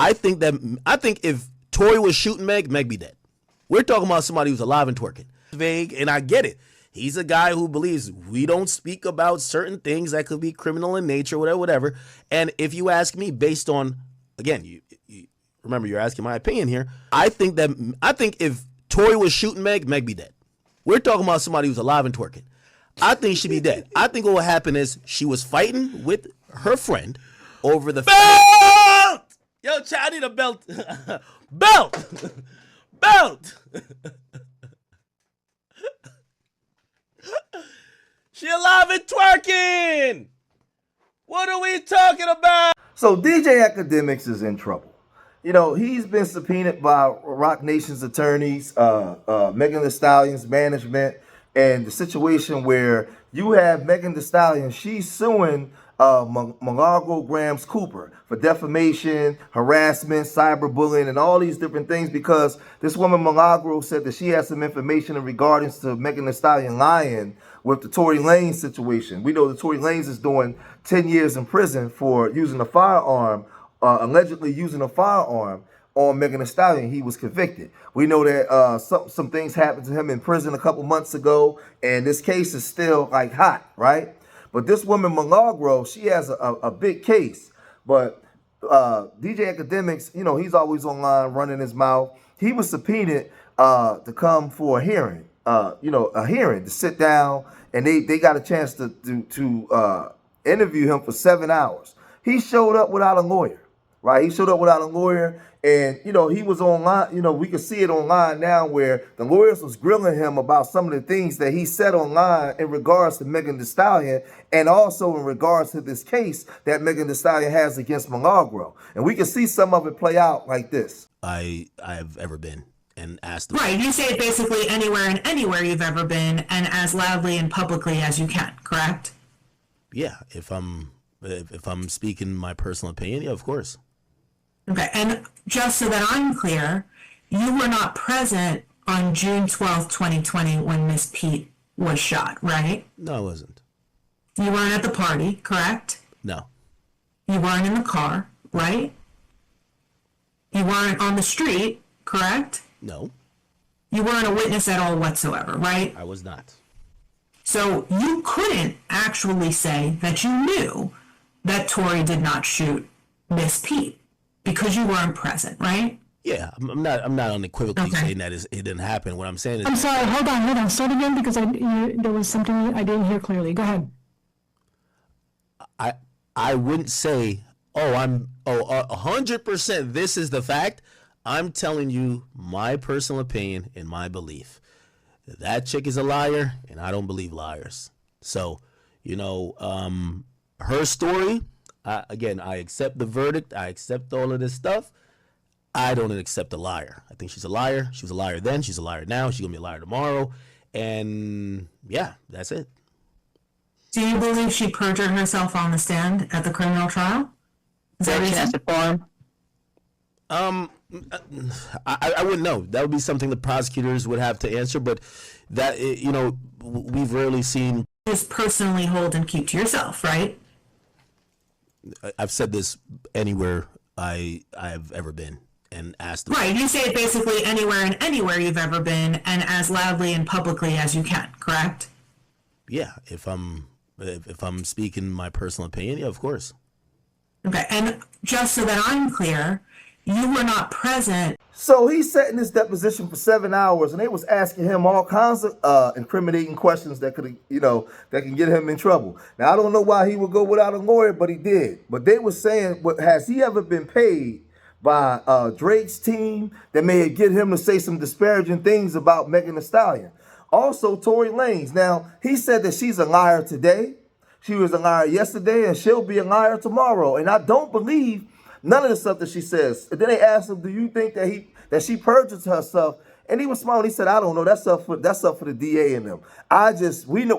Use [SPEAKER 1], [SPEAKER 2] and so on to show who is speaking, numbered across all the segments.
[SPEAKER 1] I think if Tory was shooting Meg be dead. We're talking about somebody who's alive and twerking. Vague, and I get it. He's a guy who believes we don't speak about certain things that could be criminal in nature, whatever. And if you ask me, based on, again, you remember you're asking my opinion here. I think if Tory was shooting Meg be dead. We're talking about somebody who's alive and twerking. I think she'd be dead. I think what would happen is she was fighting with her friend over the belt. Yo, child, I need a belt. Belt. She alive and twerking. What are we talking about?
[SPEAKER 2] So DJ Akademiks is in trouble. You know, he's been subpoenaed by Rock Nation's attorneys, Megan Thee Stallion's management, and the situation where you have Megan Thee Stallion, she's suing Milagro Grams Cooper for defamation, harassment, cyberbullying, and all these different things because this woman Milagro said that she has some information in regards to Megan Thee Stallion lying with the Tory Lanez situation. We know that Tory Lanez is doing 10 years in prison for using a firearm, allegedly using a firearm on Megan Thee Stallion. He was convicted. We know that some things happened to him in prison a couple months ago, and this case is still like hot, right? But this woman Milagro, she has a big case. But DJ Akademiks, you know, he's always online running his mouth. He was subpoenaed to come for a hearing, a hearing to sit down, and they got a chance to interview him for 7 hours. He showed up without a lawyer, right? He showed up without a lawyer, and, you know, he was online. You know, we can see it online now where the lawyers was grilling him about some of the things that he said online in regards to Megan Thee Stallion and also in regards to this case that Megan Thee Stallion has against Milagro. And we can see some of it play out like this.
[SPEAKER 1] I've ever been and asked.
[SPEAKER 3] Right, you say it basically anywhere and anywhere you've ever been and as loudly and publicly as you can, correct?
[SPEAKER 1] Yeah, if I'm speaking my personal opinion, yeah, of course.
[SPEAKER 3] Okay, and just so that I'm clear, you were not present on June 12th, 2020 when Miss Pete was shot, right?
[SPEAKER 1] No, I wasn't.
[SPEAKER 3] You weren't at the party, correct?
[SPEAKER 1] No.
[SPEAKER 3] You weren't in the car, right? You weren't on the street, correct?
[SPEAKER 1] No.
[SPEAKER 3] You weren't a witness at all whatsoever, right?
[SPEAKER 1] I was not.
[SPEAKER 3] So you couldn't actually say that you knew that Tory did not shoot Miss Pete because you weren't present, right?
[SPEAKER 1] Yeah, I'm not unequivocally saying that it didn't happen. What I'm saying is,
[SPEAKER 4] I'm sorry. Hold on. Start again because there was something I didn't hear clearly. Go ahead.
[SPEAKER 1] I wouldn't say, 100%. This is the fact. I'm telling you my personal opinion and my belief. That chick is a liar, and I don't believe liars. So, you know, her story. Again, I accept the verdict. I accept all of this stuff. I don't accept a liar. I think she's a liar. She was a liar then. She's a liar now. She's going to be a liar tomorrow. And yeah, that's it.
[SPEAKER 3] Do you believe she perjured herself on the stand at the criminal trial? Is that reason?
[SPEAKER 1] I wouldn't know. That would be something the prosecutors would have to answer. But that, you know, we've rarely seen.
[SPEAKER 3] Just personally hold and keep to yourself, right?
[SPEAKER 1] I've said this anywhere I've ever been and asked.
[SPEAKER 3] Right, you say it basically anywhere and anywhere you've ever been and as loudly and publicly as you can, correct?
[SPEAKER 1] Yeah, if I'm speaking my personal opinion, yeah, of course.
[SPEAKER 3] Okay, and just so that I'm clear, you were not present.
[SPEAKER 2] So he sat in this deposition for 7 hours, and they was asking him all kinds of incriminating questions that could, that can get him in trouble. Now I don't know why he would go without a lawyer, but he did. But they were saying, has he ever been paid by Drake's team that may get him to say some disparaging things about Megan Thee Stallion? Also, Tory Lanez. Now he said that she's a liar today. She was a liar yesterday, and she'll be a liar tomorrow. And I don't believe none of the stuff that she says. And then they asked him, do you think that she perjures herself? And he was smart. He said, I don't know. That's up for the DA and them.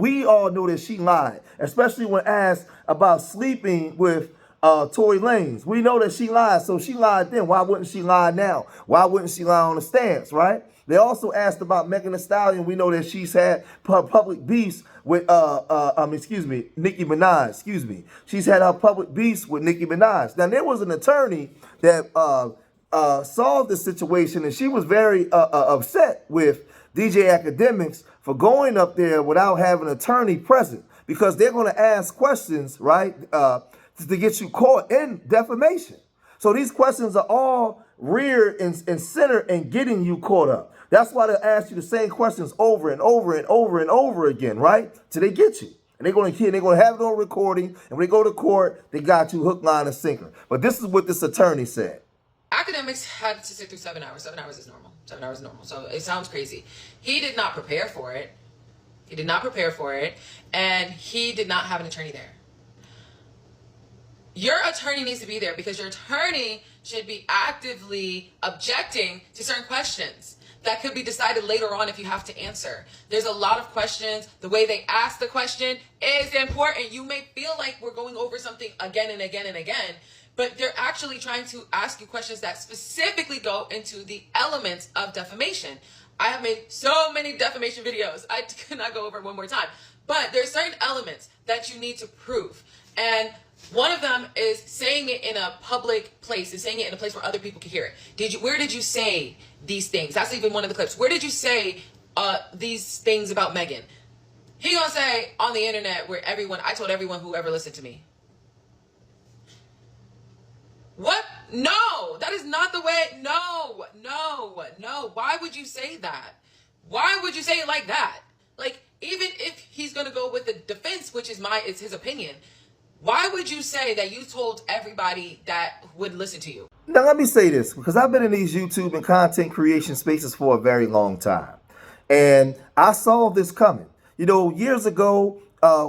[SPEAKER 2] We all know that she lied, especially when asked about sleeping with Tory Lanez. We know that she lied, so she lied then. Why wouldn't she lie now? Why wouldn't she lie on the stance, right? They also asked about Megan Thee Stallion. We know that she's had public beefs with, Nicki Minaj. Excuse me. She's had her public beefs with Nicki Minaj. Now, there was an attorney that solved the situation, and she was very upset with DJ Akademiks for going up there without having an attorney present, because they're going to ask questions, right, to get you caught in defamation. So these questions are all reared and centered in getting you caught up. That's why they ask you the same questions over and over and over and over again, right? Till they get you. And they're going to have it on recording. And when they go to court, they got you hook, line, and sinker. But this is what this attorney said.
[SPEAKER 5] Akademiks had to sit through 7 hours. 7 hours is normal. 7 hours is normal. So it sounds crazy. He did not prepare for it. He did not prepare for it. And he did not have an attorney there. Your attorney needs to be there, because your attorney should be actively objecting to certain questions that could be decided later on if you have to answer. There's a lot of questions. The way they ask the question is important. You may feel like we're going over something again and again and again, but they're actually trying to ask you questions that specifically go into the elements of defamation. I have made so many defamation videos. I cannot go over it one more time. But there's certain elements that you need to prove. And one of them is saying it in a public place, is saying it in a place where other people can hear it. Where did you say these things? That's even one of the clips. Where did you say these things about Megan? He gonna say on the internet where I told everyone who ever listened to me. What? No, that is not the way. No. Why would you say that? Why would you say it like that? Like, even if he's gonna go with the defense, which is it's his opinion, why would you say that you told everybody that would listen to you?
[SPEAKER 2] Now, let me say this, because I've been in these YouTube and content creation spaces for a very long time. And I saw this coming. You know, years ago,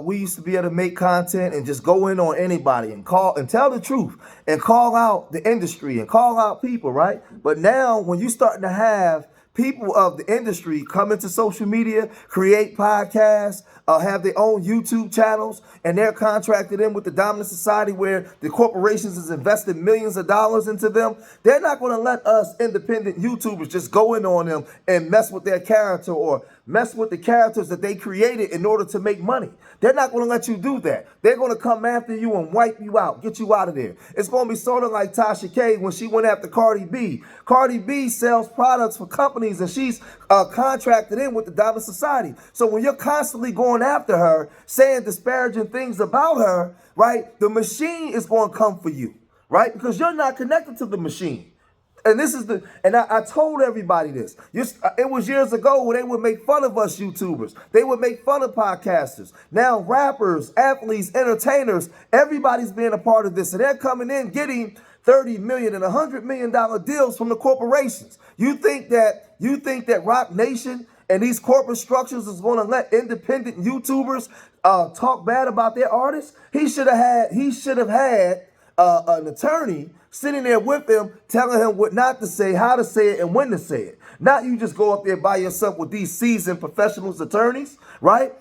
[SPEAKER 2] we used to be able to make content and just go in on anybody and tell the truth and call out the industry and call out people, right? But now, when you're starting to have people of the industry come into social media, create podcasts, have their own YouTube channels, and they're contracted in with the dominant society where the corporations is investing millions of dollars into them. They're not going to let us independent YouTubers just go in on them and mess with their character or mess with the characters that they created in order to make money. They're not going to let you do that. They're going to come after you and wipe you out, get you out of there. It's going to be sort of like Tasha K when she went after Cardi B. Cardi B sells products for companies, and she's contracted in with the dominant society. So when you're constantly going after her, saying disparaging things about her, right, the machine is going to come for you, right? Because you're not connected to the machine. And this is I told everybody this. It was years ago when they would make fun of us YouTubers. They would make fun of podcasters. Now rappers, athletes, entertainers, everybody's being a part of this. And they're coming in getting $30 million and $100 million deals from the corporations. You think that Rock Nation and these corporate structures is going to let independent YouTubers talk bad about their artists? He should have had an attorney sitting there with him, telling him what not to say, how to say it, and when to say it. Not you just go up there by yourself with these seasoned professionals attorneys, right?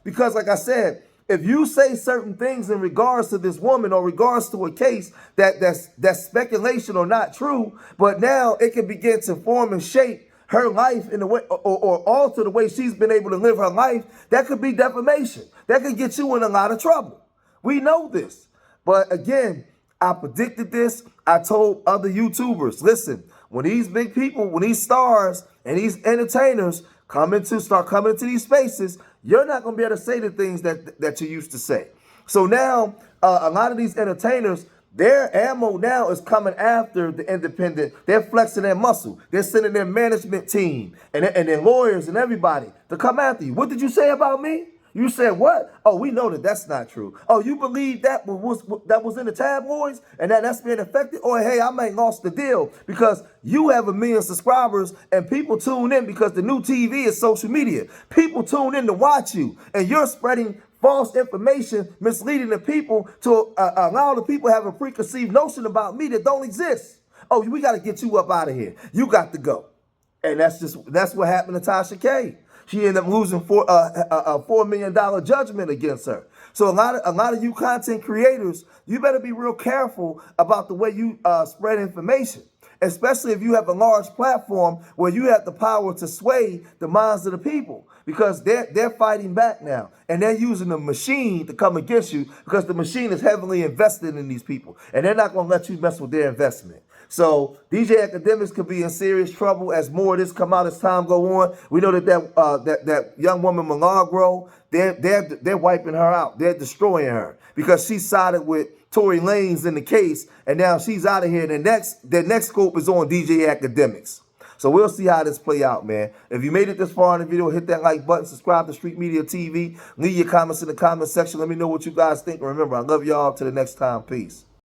[SPEAKER 2] Because like I said, if you say certain things in regards to this woman or regards to a case that's speculation or not true, but now it can begin to form and shape her life in a way or alter the way she's been able to live her life, that could be defamation. That could get you in a lot of trouble. We know this. But again, I predicted this. I told other YouTubers, listen, when these big people, when these stars and these entertainers start coming into these spaces, you're not going to be able to say the things that you used to say. So now, a lot of these entertainers, their ammo now is coming after the independent. They're flexing their muscle. They're sending their management team and their lawyers and everybody to come after you. What did you say about me? You said what? Oh, we know that's not true. Oh, you believe that was in the tabloids and that's being affected? Or hey, I might lost the deal because you have 1 million subscribers and people tune in because the new TV is social media. People tune in to watch you and you're spreading false information, misleading the people to allow the people to have a preconceived notion about me that don't exist. Oh, we got to get you up out of here. You got to go. And that's what happened to Tasha K. She ended up losing a $4 million judgment against her. So a lot of you content creators, you better be real careful about the way you spread information, especially if you have a large platform where you have the power to sway the minds of the people, because they're fighting back now, and they're using the machine to come against you because the machine is heavily invested in these people, and they're not going to let you mess with their investment. So DJ Akademiks could be in serious trouble as more of this come out as time go on. We know that young woman Milagro, they're wiping her out. They're destroying her because she sided with Tory Lanez in the case, and now she's out of here. The next scope is on DJ Akademiks. So we'll see how this play out, man. If you made it this far in the video, hit that like button, subscribe to Street Media TV, leave your comments in the comment section. Let me know what you guys think. And remember, I love y'all. Till the next time. Peace.